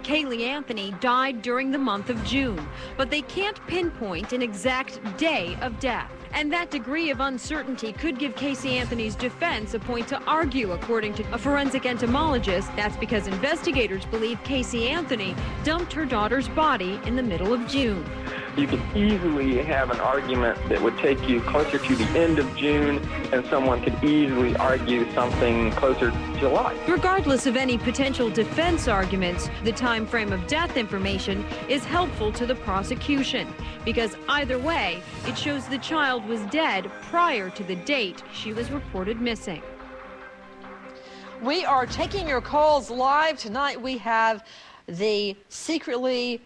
Caylee Anthony died during the month of June, but they can't pinpoint an exact day of death. And that degree of uncertainty could give Casey Anthony's defense a point to argue, according to a forensic entomologist. That's because investigators believe Casey Anthony dumped her daughter's body in the middle of June. You could easily have an argument that would take you closer to the end of June, and someone could easily argue something closer to July. Regardless of any potential defense arguments, the time frame of death information is helpful to the prosecution, because either way, it shows the child was dead prior to the date she was reported missing. We are taking your calls live tonight. We have the secretly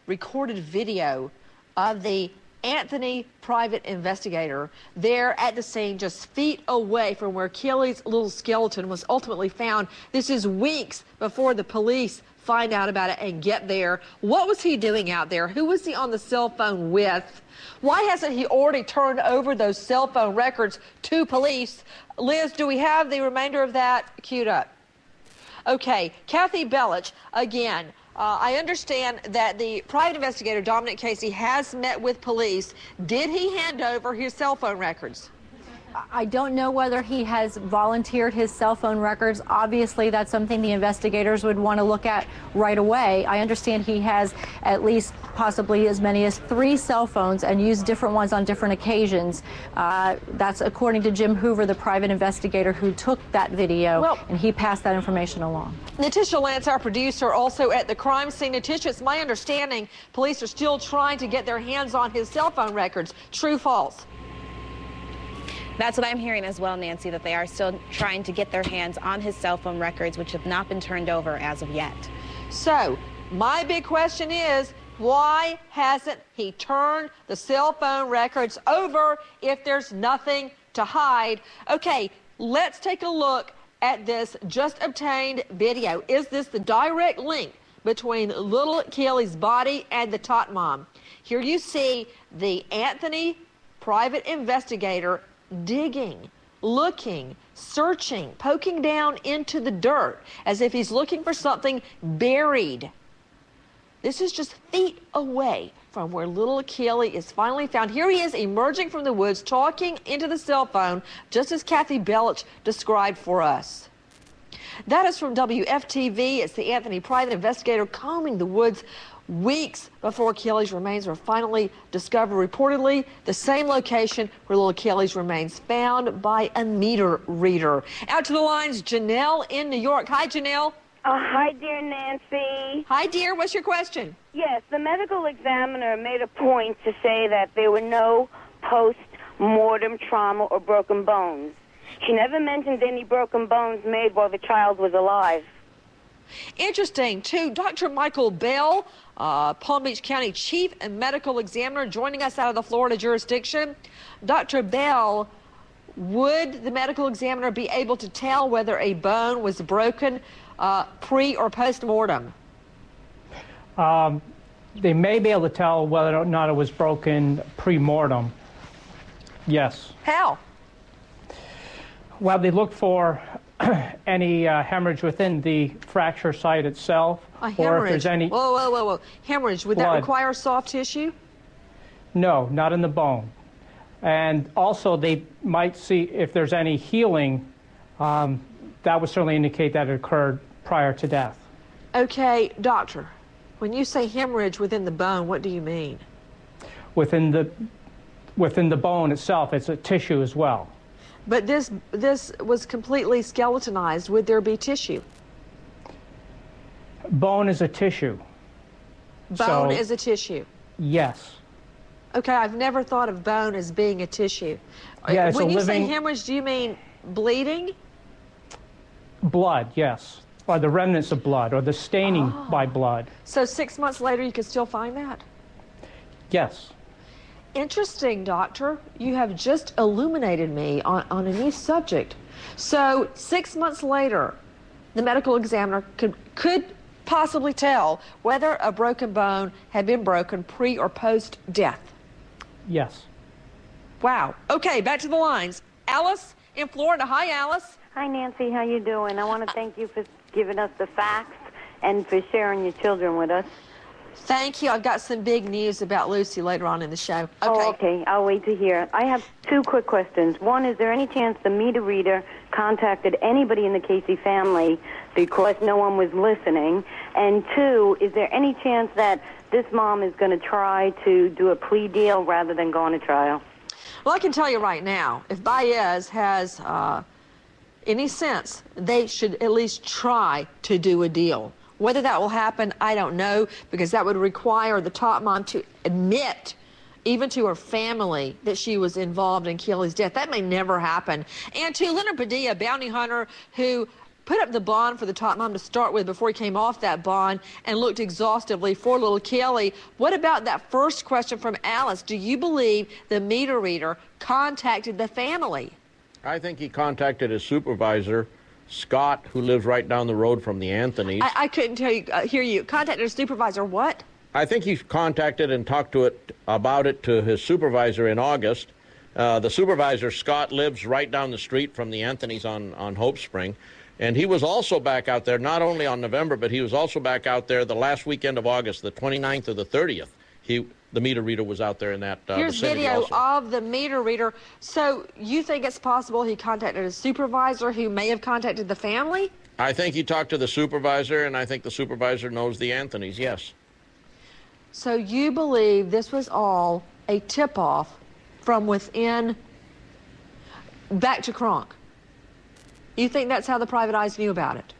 recorded video of the Anthony private investigator there at the scene, just feet away from where Caylee's little skeleton was ultimately found. This is weeks before the police find out about it and get there. What was he doing out there? Who was he on the cell phone with? Why hasn't he already turned over those cell phone records to police? Liz, do we have the remainder of that queued up? Okay, Kathy Belich, again, I understand that the private investigator, Dominic Casey, has met with police. Did he hand over his cell phone records? I don't know whether he has volunteered his cell phone records. Obviously, that's something the investigators would want to look at right away. I understand he has at least possibly as many as 3 cell phones and used different ones on different occasions. That's according to Jim Hoover, the private investigator who took that video, and he passed that information along. Natisha Lance, our producer, also at the crime scene. Natisha, it's my understanding police are still trying to get their hands on his cell phone records. True, false? That's what I'm hearing as well, Nancy, that they are still trying to get their hands on his cell phone records, which have not been turned over as of yet. So, my big question is, why hasn't he turned the cell phone records over if there's nothing to hide? Okay, let's take a look at this just obtained video. Is this the direct link between little Caylee's body and the tot mom? Here you see the Anthony private investigator digging, looking, searching, poking down into the dirt as if he's looking for something buried. This is just feet away from where little Caylee is finally found. Here he is emerging from the woods, talking into the cell phone, just as Kathy Belich described for us. That is from WFTV. It's the Anthony private investigator combing the woods weeks before Caylee's remains were finally discovered. Reportedly, the same location where little Caylee's remains found by a meter reader. Out to the lines, Janelle in New York. Hi, Janelle. Hi, dear Nancy. Hi, dear. What's your question? Yes, the medical examiner made a point to say that there were no post-mortem trauma or broken bones. She never mentioned any broken bones made while the child was alive. Interesting, too. Dr. Michael Bell, Palm Beach County Chief and Medical Examiner, joining us out of the Florida jurisdiction. Dr. Bell, would the medical examiner be able to tell whether a bone was broken pre or post-mortem? They may be able to tell whether or not it was broken pre-mortem. Yes. How? Well, they look for any hemorrhage within the fracture site itself. A hemorrhage? Or if there's any whoa. Hemorrhage, would that require soft tissue? No, not in the bone. And also they might see if there's any healing. That would certainly indicate that it occurred prior to death. Okay, doctor, when you say hemorrhage within the bone, what do you mean? Within the bone itself, it's a tissue as well. But this was completely skeletonized. Would there be tissue? Bone is a tissue. Bone is a tissue? Yes. Okay, I've never thought of bone as being a tissue. Yeah, when you say hemorrhage, do you mean bleeding? Blood, yes. Or the remnants of blood, or the staining by blood. So 6 months later, you could still find that? Yes. Interesting, doctor. You have just illuminated me on a new subject. So 6 months later, the medical examiner could possibly tell whether a broken bone had been broken pre or post death. Yes. Wow. Okay, back to the lines. Alice in Florida. Hi, Alice. Hi, Nancy. How you doing? I want to thank you for giving us the facts and for sharing your children with us. Thank you. I've got some big news about Lucy later on in the show. Okay. Oh, okay. I'll wait to hear. I have two quick questions. One, is there any chance the meter reader contacted anybody in the Casey family because no one was listening? And two, is there any chance that this mom is going to try to do a plea deal rather than go on a trial? Well, I can tell you right now, if Baez has any sense, they should at least try to do a deal. Whether that will happen, I don't know, because that would require the top mom to admit, even to her family, that she was involved in Keely's death. That may never happen. And to Leonard Padilla, bounty hunter, who put up the bond for the top mom to start with before he came off that bond and looked exhaustively for little Kelly. What about that first question from Alice? Do you believe the meter reader contacted the family? I think he contacted his supervisor, Scott, who lives right down the road from the Anthonys. I couldn't hear you. Contacted his supervisor what? I think he contacted and talked about it to his supervisor in August. The supervisor, Scott, lives right down the street from the Anthonys on Hope Spring. And he was also back out there, not only on November, but he was also back out there the last weekend of August, the 29th or the 30th. The meter reader was out there in that Here's video also of the meter reader. So you think it's possible he contacted a supervisor who may have contacted the family? I think he talked to the supervisor, and I think the supervisor knows the Anthonys, yes. So you believe this was all a tip-off from within back to Kronk? You think that's how the private eyes knew about it?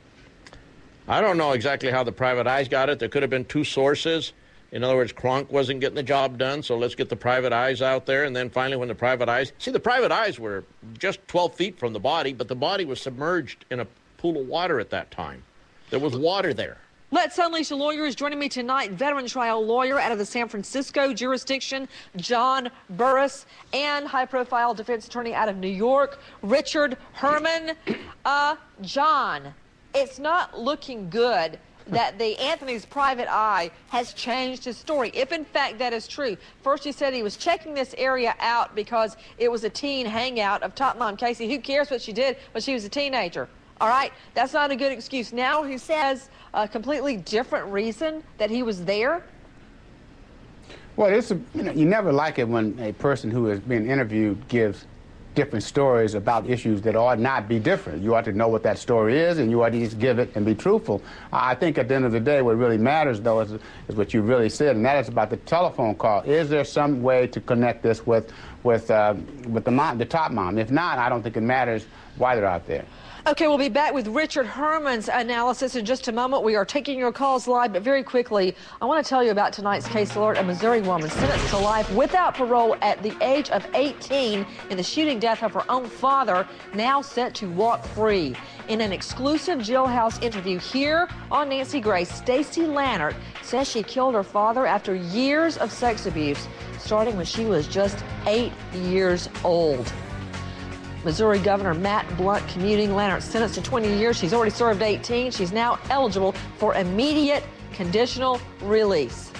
I don't know exactly how the private eyes got it. There could have been two sources. In other words, Kronk wasn't getting the job done, so let's get the private eyes out there. And then finally when the private eyes... See, the private eyes were just 12 feet from the body, but the body was submerged in a pool of water at that time. There was water there. Let's Unleash a Lawyer is joining me tonight. Veteran trial lawyer out of the San Francisco jurisdiction, John Burris, and high-profile defense attorney out of New York, Richard Herman. John, it's not looking good that the Anthony's private eye has changed his story, if in fact that is true. First he said he was checking this area out because it was a teen hangout of Top Mom Casey. Who cares what she did when she was a teenager? All right, that's not a good excuse. Now he says a completely different reason that he was there. Well, you never like it when a person who is being interviewed gives different stories about issues that ought not be different. You ought to know what that story is, and you ought to just give it and be truthful. I think at the end of the day, what really matters, though, is what you really said, and that is about the telephone call. Is there some way to connect this with the top mom? If not, I don't think it matters why they're out there. Okay, we'll be back with Richard Herman's analysis in just a moment. We are taking your calls live, but very quickly, I want to tell you about tonight's case alert. A Missouri woman sentenced to life without parole at the age of 18 in the shooting death of her own father, now set to walk free. In an exclusive jailhouse interview here on Nancy Grace, Stacey Lannert says she killed her father after years of sex abuse, starting when she was just 8 years old. Missouri Governor Matt Blunt commuting Lannert sentenced to 20 years. She's already served 18. She's now eligible for immediate conditional release.